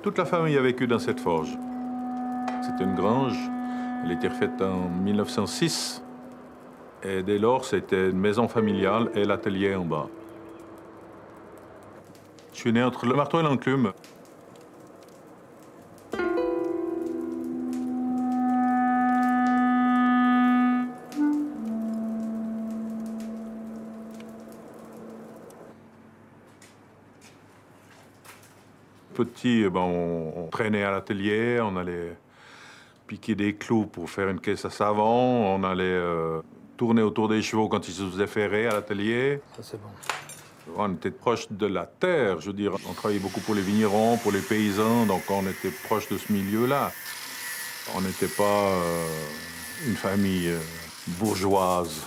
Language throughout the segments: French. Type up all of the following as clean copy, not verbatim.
Toute la famille a vécu dans cette forge. C'était une grange. Elle a été refaite en 1906. Et dès lors, c'était une maison familiale et l'atelier en bas. Je suis né entre le marteau et l'enclume. Petit, on traînait à l'atelier, on allait piquer des clous pour faire une caisse à savon, on allait tourner autour des chevaux quand ils se faisaient ferrer à l'atelier. Ça, c'est bon. On était proche de la terre, je veux dire. On travaillait beaucoup pour les vignerons, pour les paysans, donc on était proche de ce milieu-là. On n'était pas une famille bourgeoise.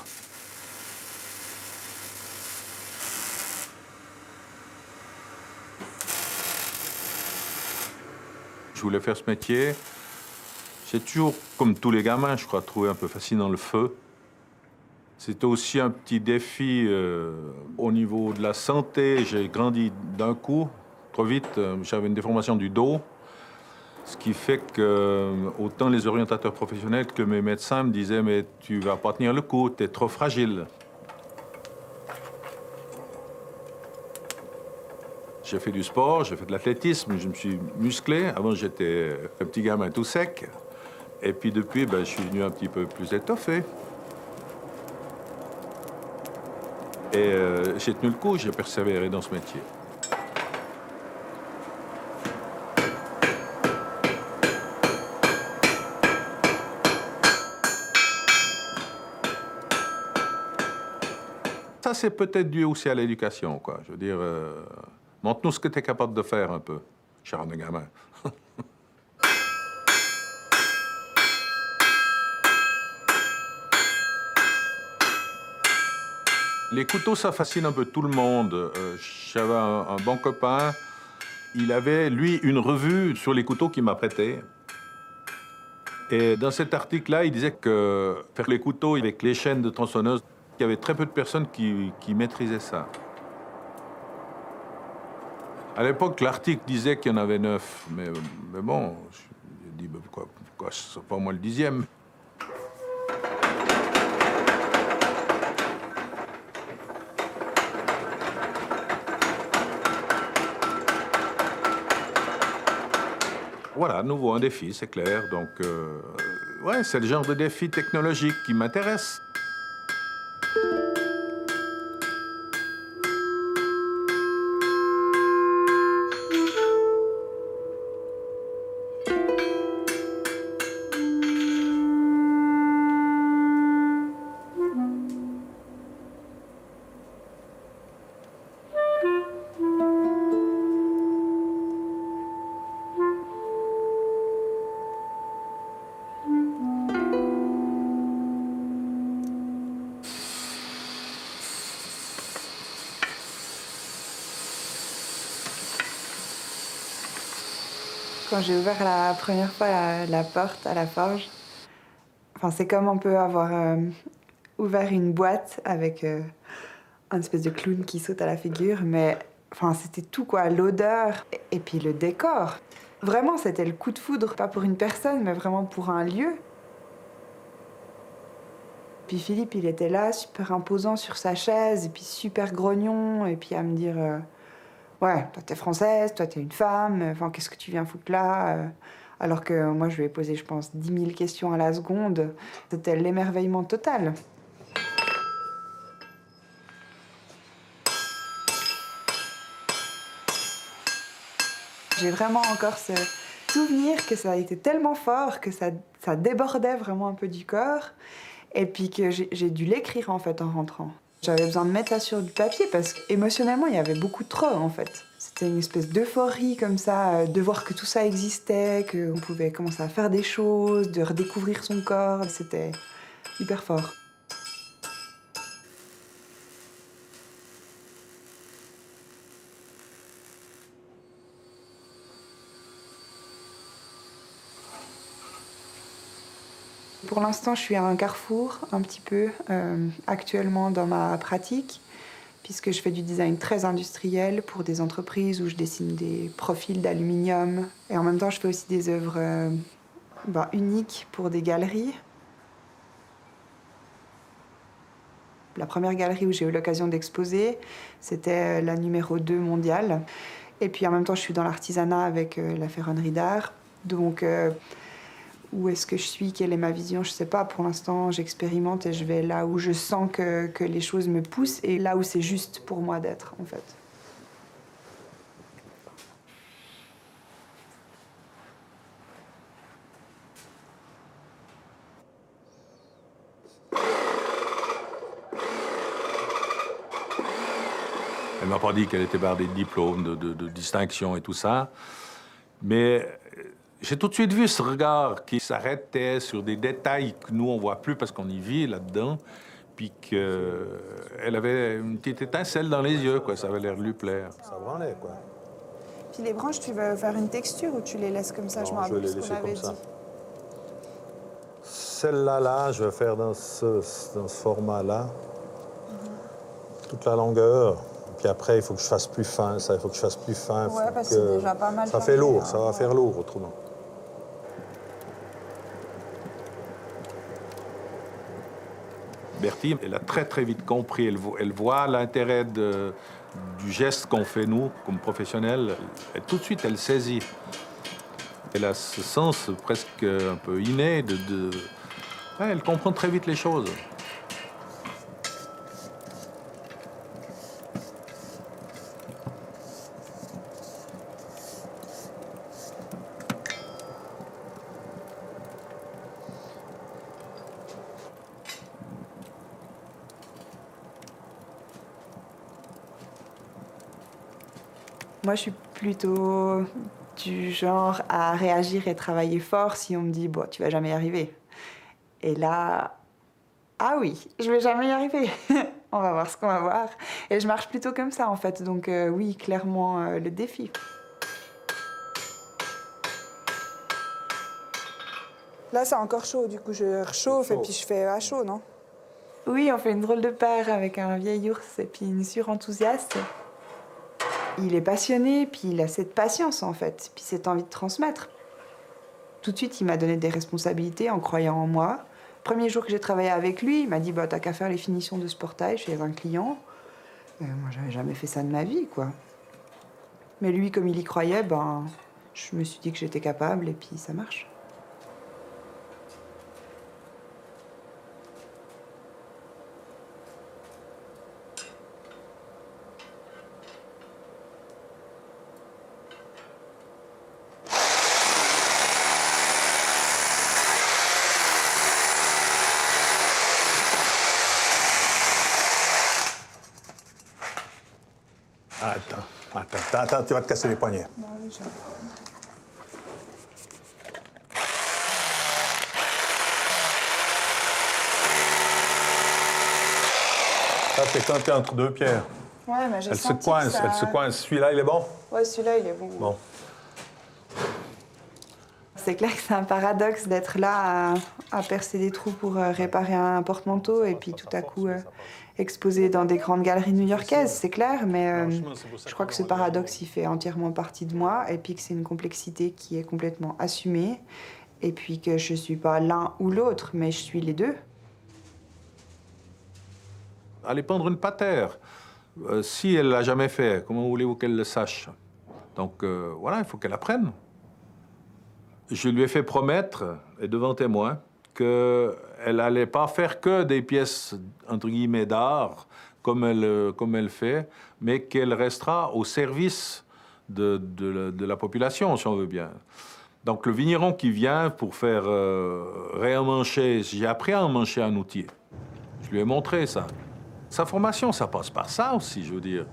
Je voulais faire ce métier. J'ai toujours, comme tous les gamins, je crois, trouvé un peu fascinant le feu. C'était aussi un petit défi au niveau de la santé. J'ai grandi d'un coup, trop vite. J'avais une déformation du dos. Ce qui fait que autant les orientateurs professionnels que mes médecins me disaient « Mais tu vas pas tenir le coup, tu es trop fragile ». J'ai fait du sport, j'ai fait de l'athlétisme, je me suis musclé. Avant, j'étais un petit gamin tout sec. Et puis depuis, je suis devenu un petit peu plus étoffé. Et j'ai tenu le coup, j'ai persévéré dans ce métier. Ça, c'est peut-être dû aussi à l'éducation, quoi. Je veux dire, montre-nous ce que tu es capable de faire un peu, charme de gamin. Les couteaux, ça fascine un peu tout le monde. J'avais un bon copain. Il avait, lui, une revue sur les couteaux qu'il m'a prêté. Et dans cet article-là, il disait que faire les couteaux avec les chaînes de tronçonneuse, il y avait très peu de personnes qui maîtrisaient ça. À l'époque, l'article disait qu'il y en avait 9. Mais bon, j'ai dit, pourquoi c'est pas moi le 10e? Voilà, à nouveau un défi, c'est clair. Donc, ouais, c'est le genre de défi technologique qui m'intéresse. Quand j'ai ouvert la première fois la porte à la forge, c'est comme on peut avoir ouvert une boîte avec un espèce de clown qui saute à la figure, mais c'était tout, quoi, l'odeur et puis le décor. Vraiment, c'était le coup de foudre, pas pour une personne, mais vraiment pour un lieu. Puis Philippe, il était là, super imposant sur sa chaise, et puis super grognon, et puis à me dire ouais, toi t'es française, toi t'es une femme, qu'est-ce que tu viens foutre là alors que moi je lui ai posé, je pense, 10 000 questions à la seconde. C'était l'émerveillement total. J'ai vraiment encore ce souvenir que ça a été tellement fort que ça débordait vraiment un peu du corps. Et puis que j'ai dû l'écrire, en fait, en rentrant. J'avais besoin de mettre ça sur du papier parce qu'émotionnellement, il y avait beaucoup trop, en fait. C'était une espèce d'euphorie, comme ça, de voir que tout ça existait, qu'on pouvait commencer à faire des choses, de redécouvrir son corps. C'était hyper fort. Pour l'instant, je suis à un carrefour, un petit peu, actuellement dans ma pratique. puisque je fais du design très industriel pour des entreprises où je dessine des profils d'aluminium. Et en même temps, je fais aussi des œuvres uniques pour des galeries. La première galerie où j'ai eu l'occasion d'exposer, c'était la numéro 2 mondiale. Et puis en même temps, je suis dans l'artisanat avec la ferronnerie d'art. Donc, où est-ce que je suis? Quelle est ma vision? Je sais pas. Pour l'instant, j'expérimente et je vais là où je sens que les choses me poussent et là où c'est juste pour moi d'être, en fait. Elle m'a pas dit qu'elle était bardée de diplômes, de distinctions et tout ça. Mais j'ai tout de suite vu ce regard qui s'arrêtait sur des détails que nous, on voit plus parce qu'on y vit là-dedans. Puis qu'elle avait une petite étincelle dans les yeux, quoi. Ça avait l'air de lui plaire. Ça branlait, quoi. Puis les branches, tu veux faire une texture ou tu les laisses comme ça? Non, Je me rappelle vais les ce qu'on laisser avait comme ça. dit. Celle-là, je vais faire dans ce format-là. Toute la longueur. Puis après, il faut que je fasse plus fin. Ça, il faut que je fasse plus fin. Ouais, parce que c'est déjà pas mal. Ça fait lourd, ça va faire lourd autrement. Bertie, elle a très très vite compris. Elle voit l'intérêt du geste qu'on fait nous, comme professionnels. Et tout de suite, elle saisit. Elle a ce sens presque un peu inné Ouais, elle comprend très vite les choses. Moi, je suis plutôt du genre à réagir et travailler fort si on me dit « bon, tu vas jamais y arriver ». Et là, ah oui, je vais jamais y arriver. On va voir ce qu'on va voir. Et je marche plutôt comme ça, en fait. Donc oui, clairement, le défi. Là, c'est encore chaud. Du coup, je réchauffe et puis je fais à chaud, non? Oui, on fait une drôle de paire avec un vieil ours et puis une surenthousiaste. Il est passionné, puis il a cette patience, en fait, puis cette envie de transmettre. Tout de suite, il m'a donné des responsabilités en croyant en moi. Premier jour que j'ai travaillé avec lui, il m'a dit bah, « t'as qu'à faire les finitions de ce portail chez un client ». Moi, j'avais jamais fait ça de ma vie, quoi. Mais lui, comme il y croyait, ben, je me suis dit que j'étais capable et puis ça marche. Attends, tu vas te casser les poignets. Bah oui, ça c'est quand t'es entre deux pierres. Ouais, mais j'ai Elle se senti coince, que ça... elle se coince. Celui-là, il est bon? Ouais, celui-là, il est bon. Bon. C'est clair que c'est un paradoxe d'être là à percer des trous pour réparer un porte-manteau et puis tout à coup exposé dans des grandes galeries new-yorkaises, c'est clair, mais je crois que ce paradoxe, il fait entièrement partie de moi et puis que c'est une complexité qui est complètement assumée et puis que je suis pas l'un ou l'autre, mais je suis les deux. Aller pendre une patère, si elle l'a jamais fait, comment voulez-vous qu'elle le sache? Donc voilà, il faut qu'elle apprenne. Je lui ai fait promettre, et devant témoin, qu'elle n'allait pas faire que des pièces, entre guillemets, d'art, comme elle fait, mais qu'elle restera au service de la population, si on veut bien. Donc le vigneron qui vient pour faire réemmancher, j'ai appris à emmancher un outil. Je lui ai montré ça. Sa formation, ça passe par ça aussi, je veux dire.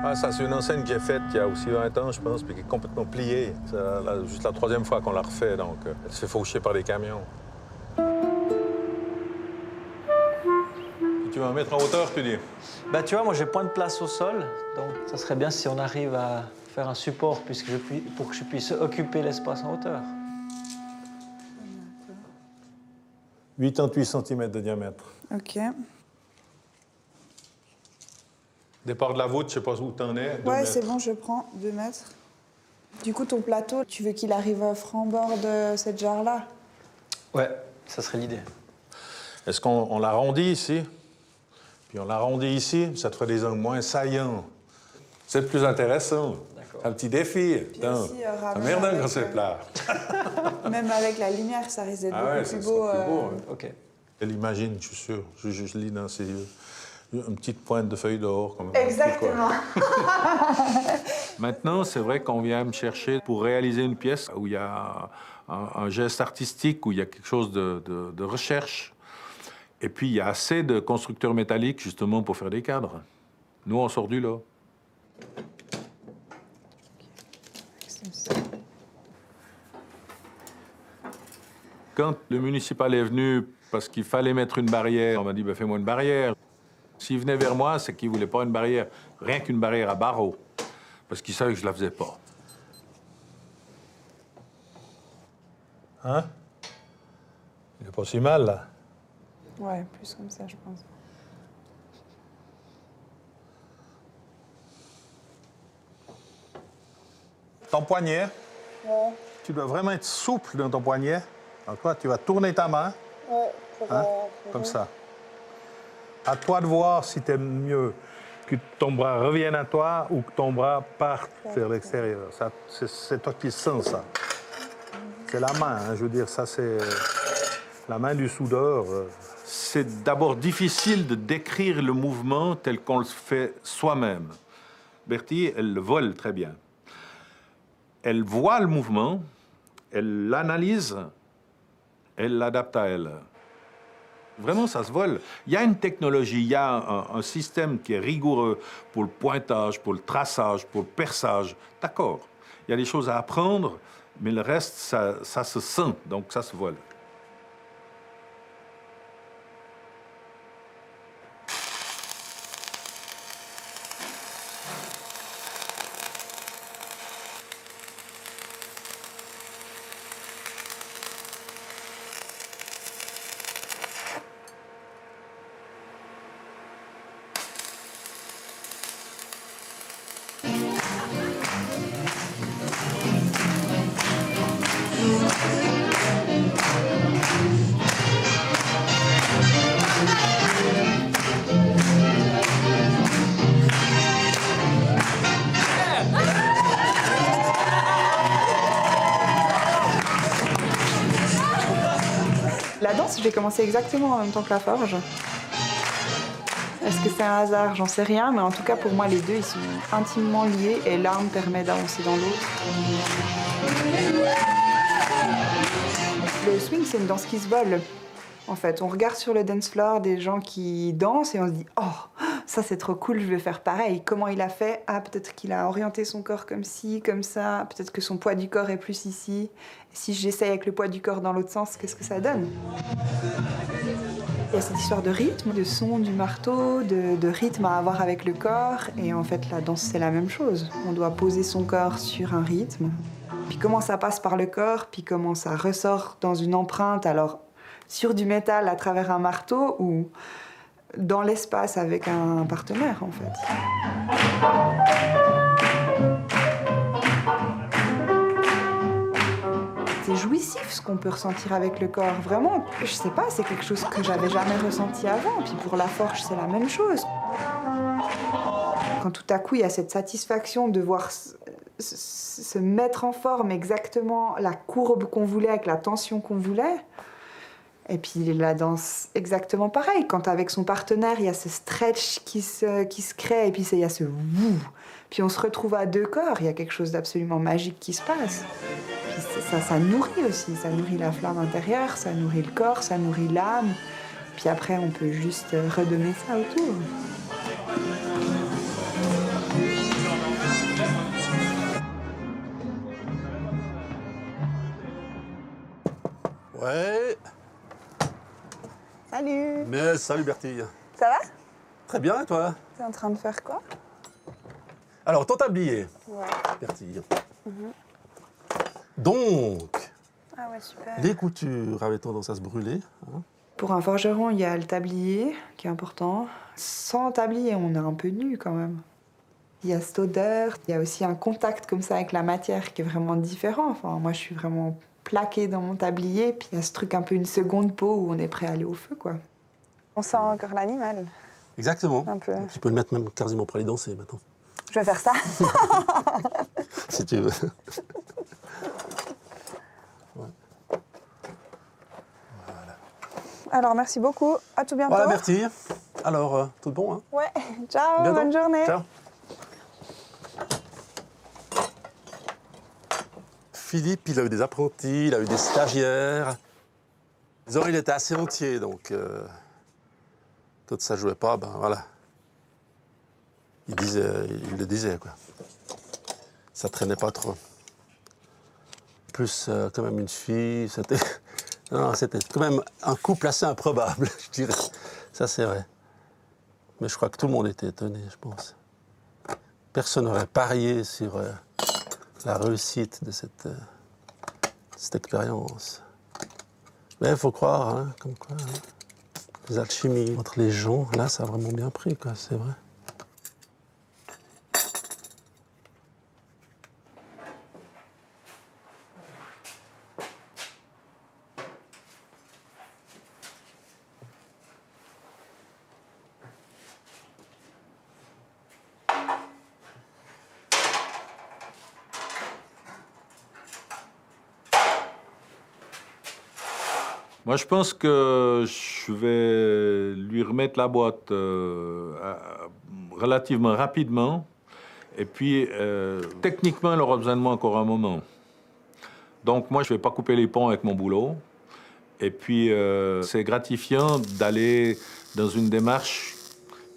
Ah, ça, c'est une enseigne que j'ai faite il y a aussi 20 ans, je pense, puis qui est complètement pliée. C'est juste la troisième fois qu'on la refait, donc elle se fait faucher par des camions. Puis tu vas en mettre en hauteur, tu dis? Bah, tu vois, moi, j'ai point de place au sol, donc ça serait bien si on arrive à faire un support pour que je puisse occuper l'espace en hauteur. 88 cm de diamètre. Ok. Départ de la voûte, je sais pas où t'en es. 2 Ouais, mètres. c'est bon, je prends 2 mètres. Du coup, ton plateau, tu veux qu'il arrive à franc-bord de cette jarre-là? Ouais, ça serait l'idée. Est-ce qu'on l'arrondit ici? Puis on l'arrondit ici, ça te ferait des angles moins saillants. C'est plus intéressant. D'accord. Un petit défi. Putain, aussi, ça ramener merde avec, quand c'est plat. Même avec la lumière, ça risque d'être Ah ouais, beaucoup ça plus serait beau. plus beau. Ouais. Ok. Elle imagine, je suis sûr. Je lis dans ses yeux. Une petite pointe de feuille d'or. Comme un petit Exactement. Maintenant, c'est vrai qu'on vient me chercher pour réaliser une pièce où il y a un geste artistique, où il y a quelque chose de recherche. Et puis, il y a assez de constructeurs métalliques, justement, pour faire des cadres. Nous, on sort du lot. Quand le municipal est venu parce qu'il fallait mettre une barrière, on m'a dit ben, fais-moi une barrière. S'il venait vers moi, c'est qu'il voulait pas une barrière, rien qu'une barrière à barreaux, parce qu'il savait que je la faisais pas. Hein? Il est pas si mal, là. Ouais, plus comme ça, je pense. Ton poignet, tu dois vraiment être souple dans ton poignet. Donc toi, tu vas tourner ta main, hein, comme ça. À toi de voir si tu aimes mieux que ton bras revienne à toi ou que ton bras parte vers l'extérieur. Ça, c'est toi qui sens ça. C'est la main, hein, je veux dire, ça c'est la main du soudeur. C'est d'abord difficile de décrire le mouvement tel qu'on le fait soi-même. Bertie, elle le vole très bien. Elle voit le mouvement, elle l'analyse, elle l'adapte à elle. Vraiment, ça se vole. Il y a une technologie, il y a un système qui est rigoureux pour le pointage, pour le traçage, pour le perçage. D'accord. Il y a des choses à apprendre, mais le reste, ça se sent, donc ça se vole. La danse, j'ai commencé exactement en même temps que la forge. Est-ce que c'est un hasard? J'en sais rien, mais en tout cas, pour moi, les deux, ils sont intimement liés et l'un permet d'avancer dans l'autre. Le swing, c'est une danse qui se vole. En fait, on regarde sur le dance floor des gens qui dansent et on se dit « Oh, ça c'est trop cool, je vais faire pareil. » Comment il a fait? Ah, peut-être qu'il a orienté son corps comme ci, comme ça. Peut-être que son poids du corps est plus ici. Si j'essaye avec le poids du corps dans l'autre sens, qu'est-ce que ça donne? Il y a cette histoire de rythme, de son du marteau, de rythme à avoir avec le corps. Et en fait, la danse, c'est la même chose. On doit poser son corps sur un rythme. Puis comment ça passe par le corps, puis comment ça ressort dans une empreinte, alors sur du métal à travers un marteau ou dans l'espace avec un partenaire, en fait. C'est jouissif ce qu'on peut ressentir avec le corps. Vraiment, je sais pas, c'est quelque chose que j'avais jamais ressenti avant. Puis pour la forge, c'est la même chose. Quand tout à coup, il y a cette satisfaction de voir se mettre en forme exactement la courbe qu'on voulait avec la tension qu'on voulait. Et puis la danse, exactement pareil. Quand avec son partenaire, il y a ce stretch qui se crée, et puis il y a ce wouh. Puis on se retrouve à deux corps, il y a quelque chose d'absolument magique qui se passe. Puis ça nourrit aussi, ça nourrit la flamme intérieure, ça nourrit le corps, ça nourrit l'âme. Puis après, on peut juste redonner ça autour. Ouais, Salut! mais salut Bertille. Ça va? Très bien, et toi? T'es en train de faire quoi? Alors, ton tablier, Ouais. Bertille. Donc, Ah ouais, super. les coutures avaient tendance à se brûler. Hein. Pour un forgeron, il y a le tablier qui est important. Sans tablier, on est un peu nu quand même. Il y a cette odeur, il y a aussi un contact comme ça avec la matière qui est vraiment différent. Enfin, moi, je suis vraiment plaquée dans mon tablier, puis il y a ce truc un peu une seconde peau où on est prêt à aller au feu, quoi. On sent encore l'animal. Exactement. Un peu. Tu peux le mettre même quasiment pour aller danser maintenant, Je vais faire ça. si tu veux. Alors, merci beaucoup. À tout bientôt. Voilà, Bertille. Alors, tout bon, hein? Ouais. Ciao, Bientôt. bonne journée. Ciao. Philippe, il a eu des apprentis, il a eu des stagiaires. Disons, il était assez entier, donc quand ça jouait pas, ben voilà. Il le disait, quoi. Ça traînait pas trop. Plus quand même une fille, c'était... Non, c'était quand même un couple assez improbable, je dirais. Ça, c'est vrai. Mais je crois que tout le monde était étonné, je pense. Personne n'aurait parié sur la réussite de cette expérience. Mais il faut croire, hein, comme quoi, hein, les alchimies entre les gens, là, ça a vraiment bien pris, quoi, c'est vrai. Moi, je pense que je vais lui remettre la boîte relativement rapidement. Et puis, techniquement, elle aura besoin de moi encore un moment. Donc, moi, je ne vais pas couper les ponts avec mon boulot. Et puis, c'est gratifiant d'aller dans une démarche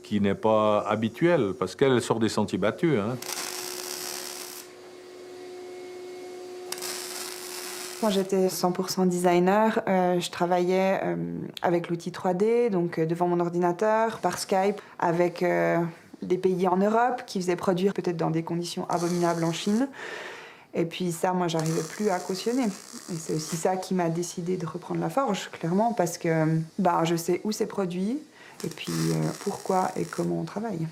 qui n'est pas habituelle, parce qu'elle sort des sentiers battus, hein. Quand j'étais 100% designer, je travaillais avec l'outil 3D, donc devant mon ordinateur, par Skype, avec des pays en Europe qui faisaient produire peut-être dans des conditions abominables en Chine. Et puis ça, moi, j'arrivais plus à cautionner. Et c'est aussi ça qui m'a décidé de reprendre la forge, clairement, parce que je sais où c'est produit, et puis pourquoi et comment on travaille.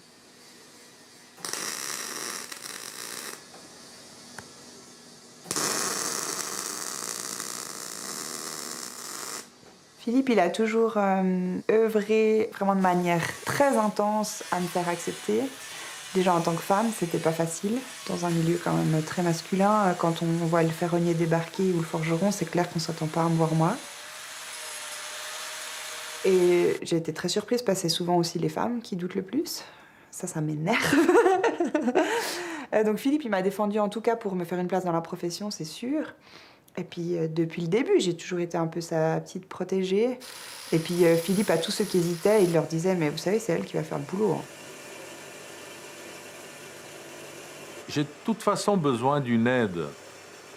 Philippe, il a toujours œuvré vraiment de manière très intense à me faire accepter. Déjà en tant que femme, c'était pas facile. Dans un milieu quand même très masculin, quand on voit le ferronnier débarquer ou le forgeron, c'est clair qu'on s'attend pas à me voir moi. Et j'ai été très surprise parce que c'est souvent aussi les femmes qui doutent le plus. Ça m'énerve. Donc Philippe, il m'a défendu en tout cas pour me faire une place dans la profession, c'est sûr. Et puis depuis le début, j'ai toujours été un peu sa petite protégée. Et puis Philippe, à tous ceux qui hésitaient, il leur disait « Mais vous savez, c'est elle qui va faire le boulot. Hein. » J'ai de toute façon besoin d'une aide.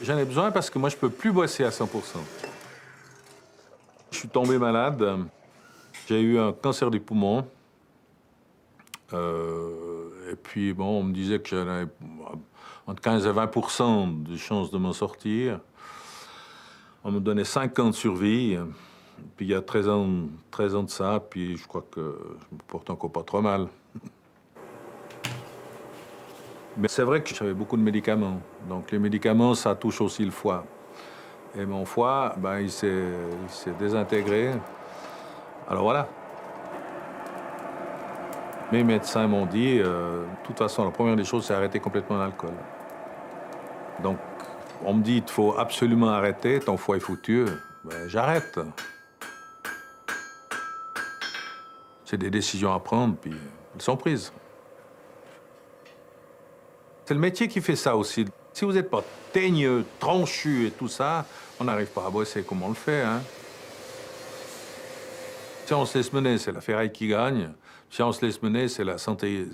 J'en ai besoin parce que moi, je peux plus bosser à 100%. Je suis tombé malade. J'ai eu un cancer du poumon. Et puis, bon, on me disait que j'avais entre 15 et 20% de chances de m'en sortir. On me donnait 5 ans de survie. Puis il y a 13 ans de ça, puis je crois que je me porte encore pas trop mal. Mais c'est vrai que j'avais beaucoup de médicaments. Donc les médicaments, ça touche aussi le foie. Et mon foie, il s'est désintégré. Alors voilà. Mes médecins m'ont dit, de toute façon, la première des choses, c'est arrêter complètement l'alcool. Donc, on me dit, il faut absolument arrêter, ton foie est foutu. J'arrête. C'est des décisions à prendre, puis elles sont prises. C'est le métier qui fait ça aussi. Si vous n'êtes pas teigneux, tranchu et tout ça, on n'arrive pas à bosser comme on le fait, hein. Si on se laisse mener, c'est la ferraille qui gagne. Si on se laisse mener, c'est la santé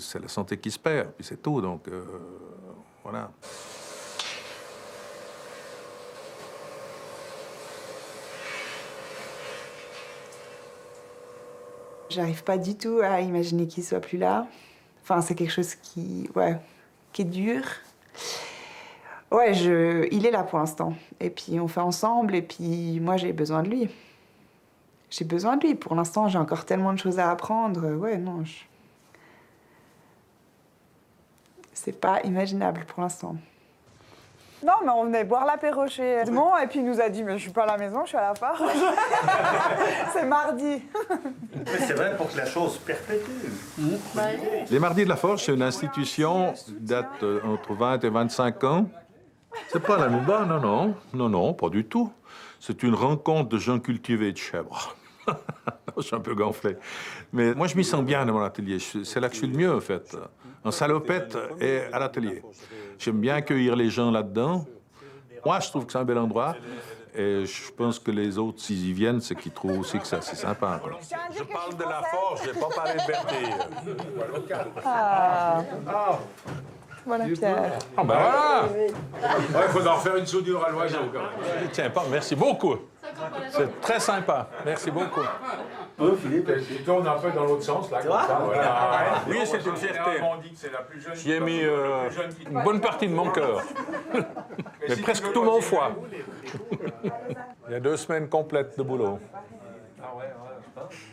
qui se perd. Puis c'est tout, donc voilà. J'arrive pas du tout à imaginer qu'il soit plus là. Enfin, c'est quelque chose qui qui est dur. Ouais, il est là pour l'instant. Et puis on fait ensemble, et puis moi j'ai besoin de lui. J'ai besoin de lui. Pour l'instant, j'ai encore tellement de choses à apprendre. Ouais, non. C'est pas imaginable pour l'instant. Non, mais on venait boire l'apéro chez Edmond, et puis il nous a dit, mais je suis pas à la maison, je suis à la Forge. C'est mardi. Mais c'est vrai pour que la chose se perpétue. Les Mardis de la Forge, c'est une institution qui date entre 20 et 25 ans. C'est pas la Nouba, non, non. Non, non, pas du tout. C'est une rencontre de gens cultivés de chèvres. Je suis un peu gonflé. Mais moi, je m'y sens bien dans mon atelier. C'est là que je suis le mieux, en fait. En salopette et à l'atelier. J'aime bien accueillir les gens là-dedans. Moi, je trouve que c'est un bel endroit. Et je pense que les autres, s'ils y viennent, c'est qu'ils trouvent aussi que c'est assez sympa. Quoi. Je parle de la Forge, je n'ai pas parlé de Berthier. Ah. Voilà, Pierre. Ah ben voilà! Il faudra en faire une soudure à l'oiseau, quand même. Tiens, pas, merci beaucoup. C'est très sympa. Merci beaucoup. Philippe, Tu tournes un peu dans l'autre sens, là, comme ça. Voilà. Oui, c'est une fierté. J'y ai mis une bonne partie de mon cœur. Mais presque tout mon foie. Il y a 2 semaines complètes de boulot.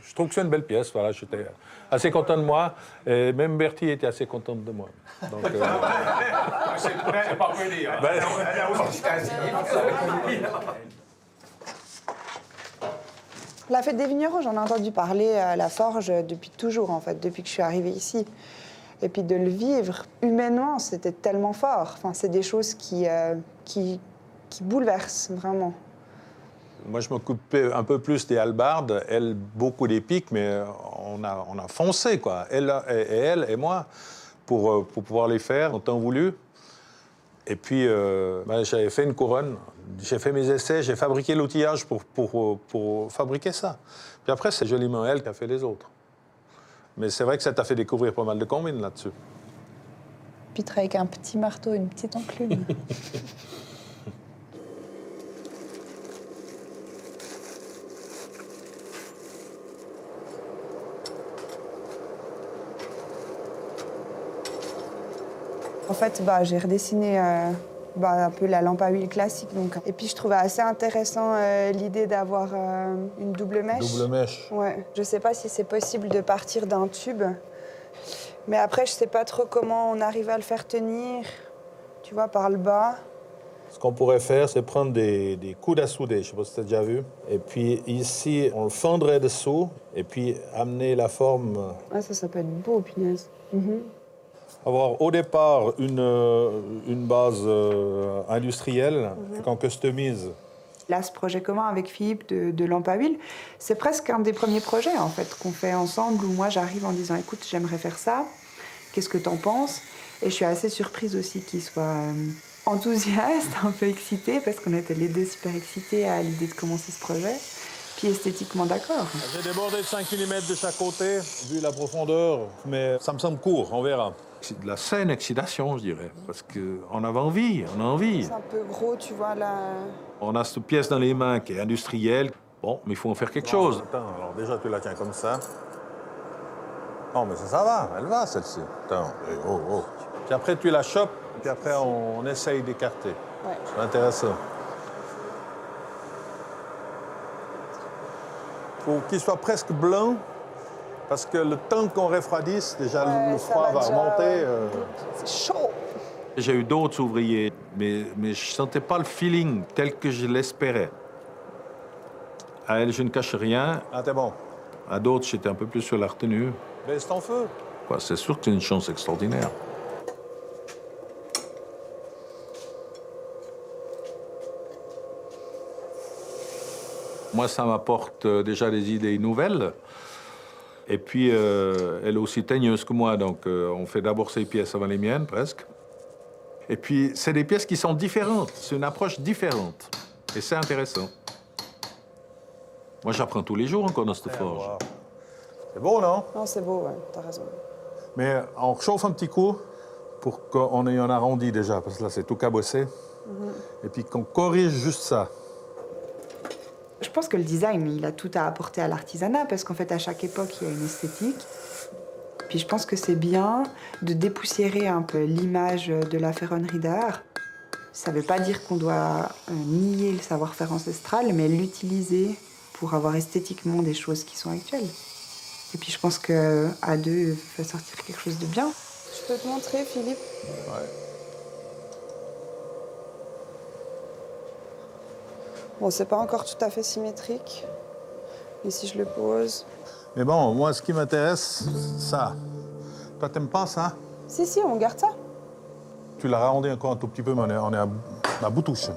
Je trouve que c'est une belle pièce. Voilà, j'étais assez content de moi. Et même Bertie était assez contente de moi. Donc, c'est pas peu dire. La fête des vignerons, j'en ai entendu parler à la Forge depuis toujours, en fait, depuis que je suis arrivée ici. Et puis de le vivre humainement, c'était tellement fort. Enfin, c'est des choses qui bouleversent, vraiment. Moi, je m'occupais un peu plus des hallebardes, elle, beaucoup des pics, mais on a foncé, quoi. Elle et moi, pour pouvoir les faire en temps voulu. Et puis, j'avais fait une couronne, j'ai fait mes essais, j'ai fabriqué l'outillage pour fabriquer ça. Puis après, c'est joliment elle qui a fait les autres. Mais c'est vrai que ça t'a fait découvrir pas mal de combines là-dessus. Puis avec un petit marteau, une petite enclume. En fait, j'ai redessiné un peu la lampe à huile classique. Donc. Et puis, je trouvais assez intéressant l'idée d'avoir une double mèche. Double mèche. Ouais. Je ne sais pas si c'est possible de partir d'un tube. Mais après, je ne sais pas trop comment on arrive à le faire tenir, tu vois, par le bas. Ce qu'on pourrait faire, c'est prendre des coudes à souder, je ne sais pas si tu as déjà vu. Et puis ici, on le fendrait dessous et puis amener la forme. Ah, ça peut être beau, punaise. Avoir au départ une base industrielle qu'on customise. Là, ce projet commun avec Philippe de lampe à huile, c'est presque un des premiers projets en fait qu'on fait ensemble où moi j'arrive en disant écoute, j'aimerais faire ça, qu'est-ce que t'en penses? Et je suis assez surprise aussi qu'il soit enthousiaste, un peu excité parce qu'on était les deux super excités à l'idée de commencer ce projet. Puis esthétiquement d'accord. J'ai débordé de 5 mm de chaque côté, vu la profondeur, mais ça me semble court, on verra. C'est de la saine excitation, je dirais, parce qu'on avait envie, on a envie. C'est un peu gros, tu vois, là. On a cette pièce dans les mains qui est industrielle. Bon, mais il faut en faire quelque chose. Attends, alors déjà, tu la tiens comme ça. Non, mais ça va, elle va, celle-ci. Attends, oh. Puis après, tu la chopes, puis après, on essaye d'écarter. Ouais. C'est intéressant. Faut qu'il soit presque blanc, parce que le temps qu'on refroidisse, déjà le froid va remonter. C'est chaud. J'ai eu d'autres ouvriers, mais je ne sentais pas le feeling tel que je l'espérais. À elle, je ne cache rien. Ah, t'es bon. À d'autres, j'étais un peu plus sur la retenue. Baisse ton feu. C'est sûr que c'est une chance extraordinaire. Moi, ça m'apporte déjà des idées nouvelles. Et puis, elle est aussi teigneuse que moi, donc on fait d'abord ses pièces avant les miennes, presque. Et puis, c'est des pièces qui sont différentes. C'est une approche différente. Et c'est intéressant. Moi, j'apprends tous les jours encore dans cette forge. Wow. C'est beau, non? Non, c'est beau, ouais, t'as raison. Mais on chauffe un petit coup pour qu'on ait un arrondi déjà, parce que là, c'est tout cabossé. Et puis qu'on corrige juste ça. Je pense que le design, il a tout à apporter à l'artisanat, parce qu'en fait, à chaque époque, il y a une esthétique. Puis je pense que c'est bien de dépoussiérer un peu l'image de la ferronnerie d'art. Ça ne veut pas dire qu'on doit nier le savoir-faire ancestral, mais l'utiliser pour avoir esthétiquement des choses qui sont actuelles. Et puis je pense qu'à deux, ça va sortir quelque chose de bien. Je peux te montrer, Philippe? Ouais. Bon, c'est pas encore tout à fait symétrique. Ici, je le pose. Mais bon, moi, ce qui m'intéresse, ça. Toi, t'aimes pas ça? Si, on garde ça. Tu l'as arrondi encore un tout petit peu, mais on est à bout touche.